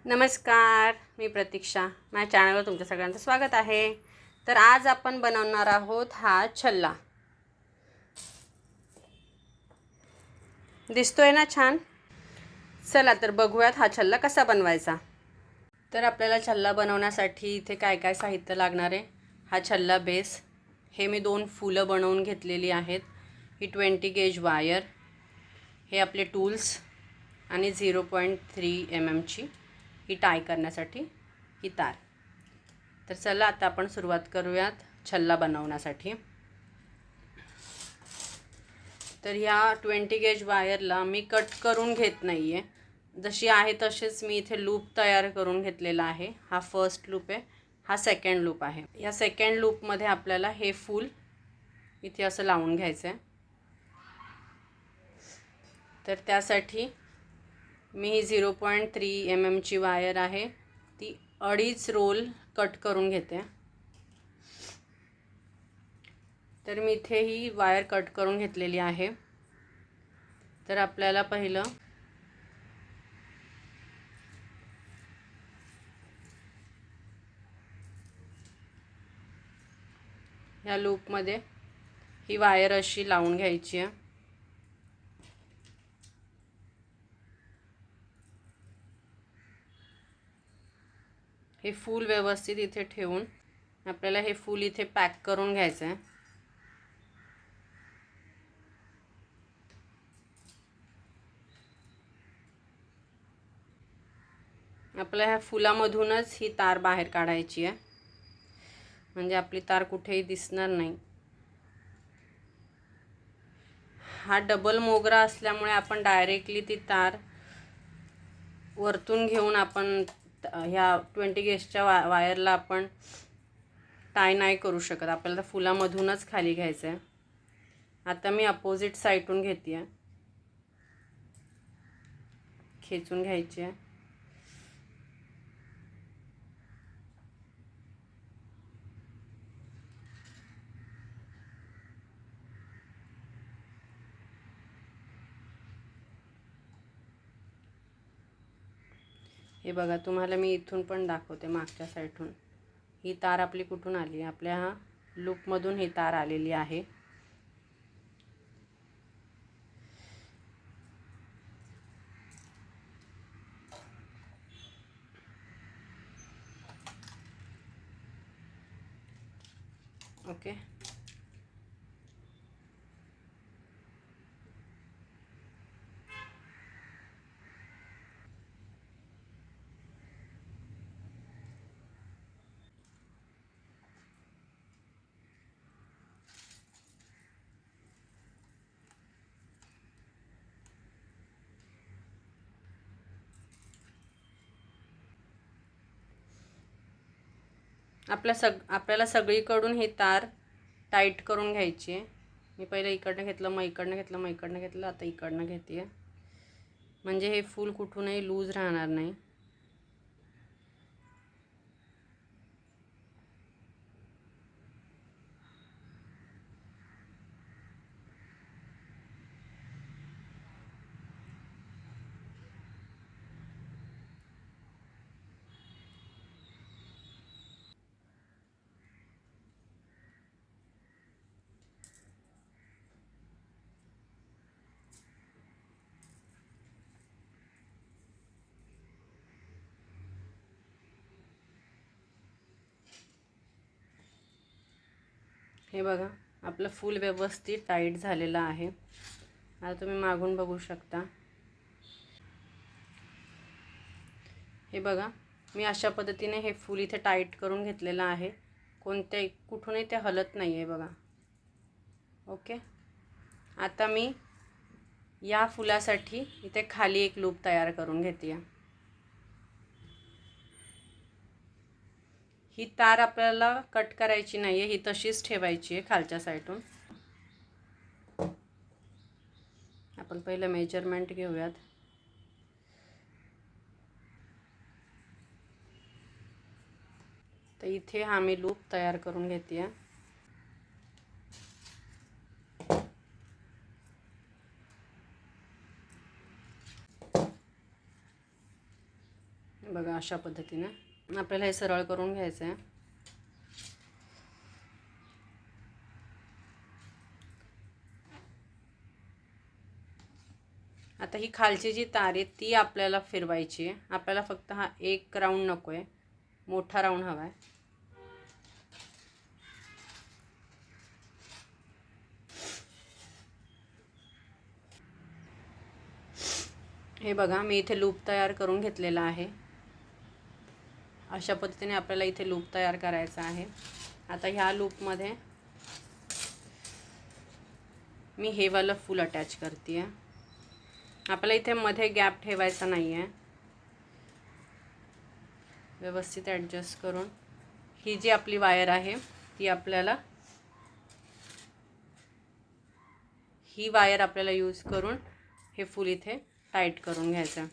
नमस्कार, मी प्रतीक्षा. माझ्या चॅनलवर तुमच्या सगळ्यांचं स्वागत आहे. तर आज आपण बनवणार आहोत हा छल्ला. दिसतोय ना छान? चला तर बघूयात हा छल्ला कसा बनवायचा. तर आपल्याला छल्ला बनवण्यासाठी इथे काय काय साहित्य लागणार आहे. हा छल्ला बेस, हे मी 2 फुलं बनवून घेतलेली आहेत. ही 20 गेज वायर, हे आपले टूल्स आणि 0.3 mm ची ही टाय करण्यासाठी ही तार. तर चला आता आपण सुरुवात करूयात छल्ला बनवण्यासाठी. तर ह्या 20 गेज वायरला मी कट करून घेत नाही आहे, जशी आहे तसेच मी इथे लूप तयार करून घेतलेला आहे. हा फर्स्ट लूप आहे, हा सेकंड लूप आहे. या सेकंड लूपमध्ये आपल्याला हे फूल इथे असं लावून घ्यायचं आहे. तर त्यासाठी मी ही 0.3 mm ची वायर आहे, ती 2.5 रोल कट करून घेते. तर मी इथे ही वायर कट करून घेतलेली आहे. तर आपल्याला पहिलं ह्या लूपमध्ये ही वायर अशी लावून घ्यायची आहे. हे फूल व्यवस्थित इथे ठेवून आपल्याला हे फूल इथे पॅक करून घ्यायचं आहे. आपल्या ह्या फुलामधूनच ही तार बाहेर काढायची आहे, म्हणजे आपली तार कुठेही दिसणार नाही. हा डबल मोगरा असल्यामुळे आपण डायरेक्टली ती तार वरतून घेऊन आपण ह्या 20 गेजच्या वायरला आपण टाय नाही करू शकत. आपल्याला फुलामधूनच खाली घ्यायचं आहे. आता मी अपोजिट साईडून घेते आहे, खेचून घ्यायची आहे. हे बघा, तुम्हाला मी इथून पण दाखवते, मागच्या साईडून ही तार आपली कुठून आली. आपल्या हा लूपमधून ही तार आलेली आहे. ओके, आपल्याला सगळीकडून ही तार टाईट करून घ्यायची आहे. मी पहिलं इकडनं घेतलं, मग इकडनं घेतलं, मग इकडनं घेतलं, आता इकडनं घेते आहे, म्हणजे हे फूल कुठूनही लूज राहणार नाही. हे बघा, आपलं फूल व्यवस्थित टाईट झालेलं आहे. आता तुम्ही मागून बघू शकता. हे बघा, मी अशा पद्धतीने हे फूल इथे टाईट करून घेतलेलं आहे. कुठूनही ते हलत नाही आहे बघा. ओके, आता मी या फुलासाठी इथे खाली एक लूप तयार करून घेते. ही तार आपल्याला कट करायची नाही आहे, ही तशीच ठेवायची आहे खालच्या साईडून. आपण पहिलं मेजरमेंट घेऊयात. तर इथे हा मी लूप तयार करून घेते. बघा अशा पद्धतीने आपल्याला हे सरळ करून घ्यायचं आहे. आता ही खालची जी तार आहे ती आपल्याला फिरवायची आहे. आपल्याला फक्त हा एक राऊंड नको आहे, मोठा राऊंड हवा आहे. हे बघा मी इथे लूप तयार करून घेतलेला आहे. अशा पद्धतीने आपल्याला इथे लूप तयार करायचा आहे. आता ह्या लूपमध्ये मी हे वाला फूल अटॅच करते आहे. आपल्याला इथे मध्ये गॅप ठेवायचा नाही आहे. व्यवस्थित ॲडजस्ट करून ही जी आपली वायर आहे ती आपल्याला ही वायर आपल्याला यूज करून हे फूल इथे टाईट करून घ्यायचं.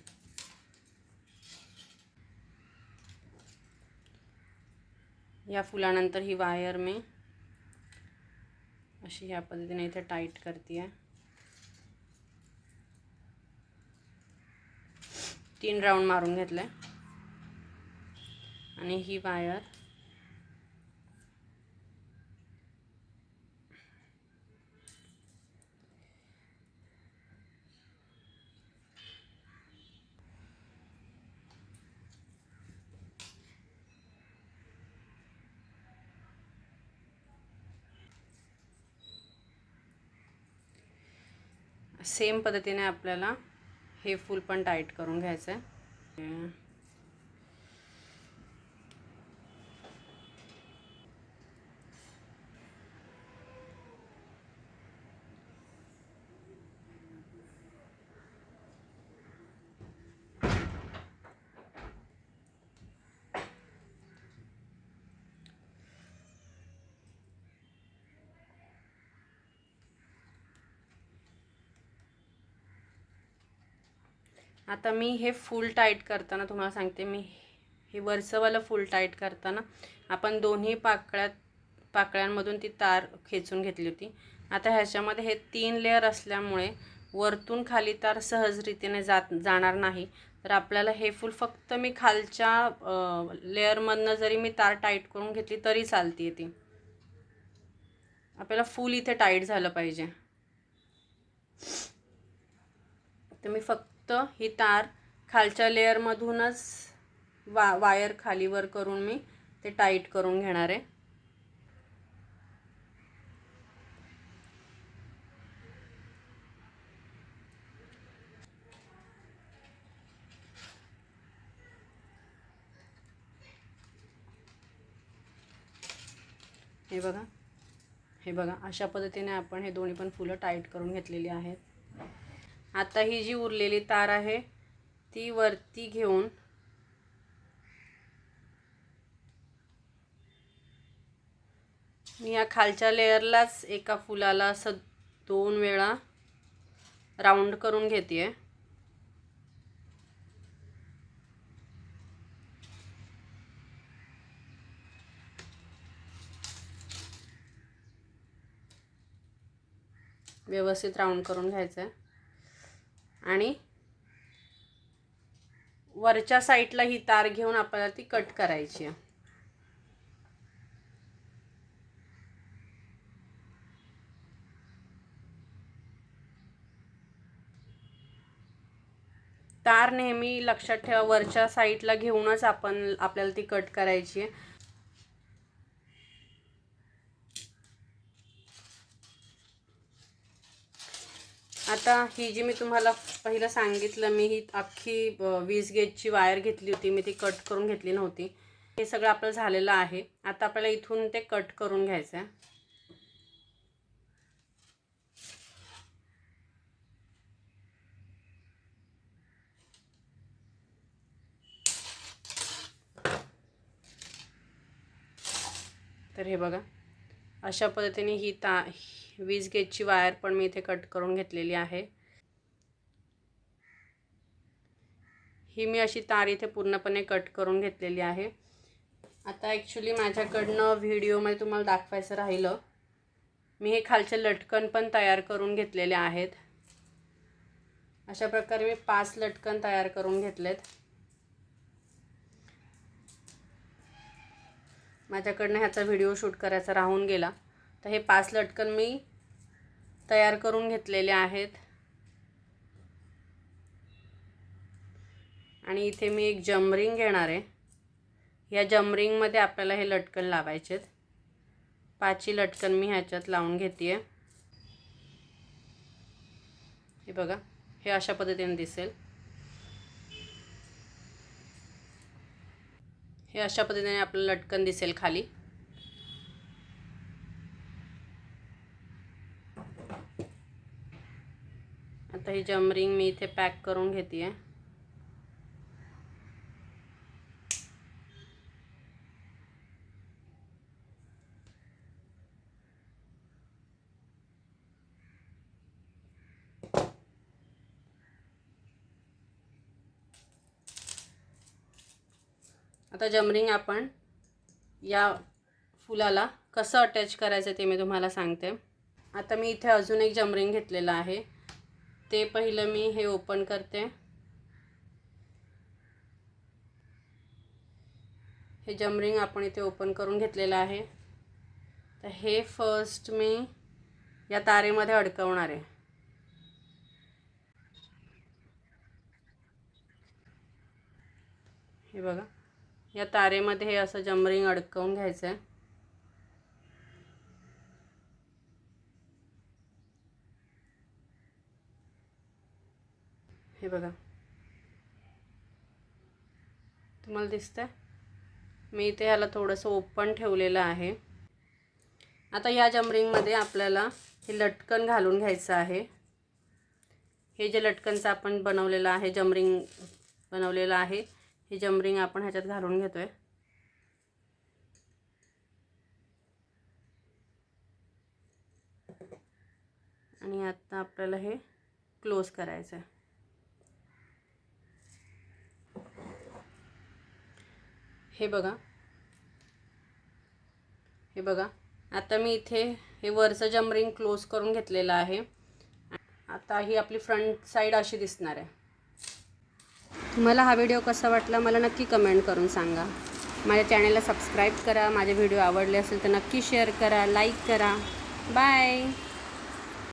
या फुलानंतर ही वायर मी अशी ह्या पद्धतीने इथे टाईट करते आहे. 3 राऊंड मारून घेतले आणि ही वायर सेम पद्धतीने आपल्याला हे फूल पण टाईट करून घ्यायचं आहे. आता मी हे फुल टाईट करताना तुम्हाला सांगते, मी हे वरचंवालं फुल टाईट करताना आपण दोन्ही पाकळ्यांमधून ती तार खेचून घेतली होती. आता ह्याच्यामध्ये हे 3 लेअर असल्यामुळे वरतून खाली तार सहजरीतीने जाणार नाही. तर आपल्याला हे फुल फक्त मी खालच्या लेअरमधनं जरी मी तार टाईट करून घेतली तरी चालते. ती आपल्याला फुल इथे टाईट झालं पाहिजे. तर मी फक्त ही तार खालच्या लेअरमधूनच वायर खालीवर करून मी ते टाईट करून घेणार आहे. हे बघा अशा पद्धतीने आपण हे दोन्ही पण फुलं टाईट करून घेतलेली आहेत. आता ही जी उरलेली तार आहे ती वरती घेऊन मी या खालच्या लेअरलाच एका फुलाला असं 2 वेळा राऊंड करून घेते. व्यवस्थित राऊंड करून घ्यायचं आहे आणि वरच्या साईडला ही तार घेऊन आपल्याला ती कट करायची आहे. तार नेहमी लक्षात ठेवा वरच्या साईडला घेऊनच आपल्याला ती कट करायची आहे. आता ही जी मी तुम्हाला पहिलं सांगितलं, मी ही अख्खी 20 गेजची वायर घेतली होती, मी ती कट करून घेतली नव्हती. हे सगळं आपलं झालेलं आहे. आता आपल्याला इथून ते कट करून घ्यायचं आहे. तर हे बघा अशा पद्धतीने ही 20 गेजची वायर पण मी इथे कट करून घेतलेली आहे. ही मी अशी तार इथे पूर्णपणे कट करून घेतलेली आहे. आता ॲक्च्युली माझ्याकडनं व्हिडिओमध्ये तुम्हाला दाखवायचं राहिलं, मी हे खालचे लटकन पण तयार करून घेतलेले आहेत. अशा प्रकारे मी 5 लटकन तयार करून घेतलेत. माझ्याकडनं ह्याचा व्हिडिओ शूट करायचा राहून गेला. तर हे 5 लटकन मी तयार करून घेतलेले आहेत. आणि इथे मी एक जमरिंग घेणार आहे. या जमरिंगमध्ये आपल्याला हे लटकन लावायचे आहेत. 5 लटकन मी ह्याच्यात लावून घेते. हे बघा, हे अशा पद्धतीने दिसेल. हे अशा पद्धतीने आपलं लटकन दिसेल खाली. आता ही जमरिंग मी इथे पॅक करून घेते. आता जमरिंग आपण या फुलाला कसं अटॅच करायचं ते मी तुम्हाला सांगते. आता मी इथे अजून एक जमरिंग घेतलेलं आहे. ते पहिलं मी हे ओपन करते. हे जमरिंग आपण इथे ओपन करून घेतलेलं आहे. तर हे फर्स्ट मी या तारेमध्ये अडकवणार आहे. हे बघा, या तारेमध्ये हे असं जमरिंग अडकवून घ्यायचं आहे. हे बघा, तुम्हाला दिसतंय? मी इथे ह्याला थोडंसं ओपन ठेवलेलं आहे. आता या जमरिंगमध्ये आपल्याला हे लटकन घालून घ्यायचं आहे. हे जे लटकनचं आपण बनवलेलं आहे, जमरिंग बनवलेलं आहे, हे जमरिंग आपण ह्याच्यात घालून घेतोय. आणि आता आपल्याला हे क्लोज करायचं आहे. हे बघा, आता मी इथे हे वरचं जमरिंग क्लोज करून घेतलेलं आहे. आता ही आपली फ्रंट साईड अशी दिसणार आहे. तुम्हाला हा व्हिडिओ कसा वाटला मला नक्की कमेंट करून सांगा. माझ्या चॅनलला सबस्क्राईब करा. माझे व्हिडिओ आवडले असेल तर नक्की शेअर करा, लाईक करा. बाय.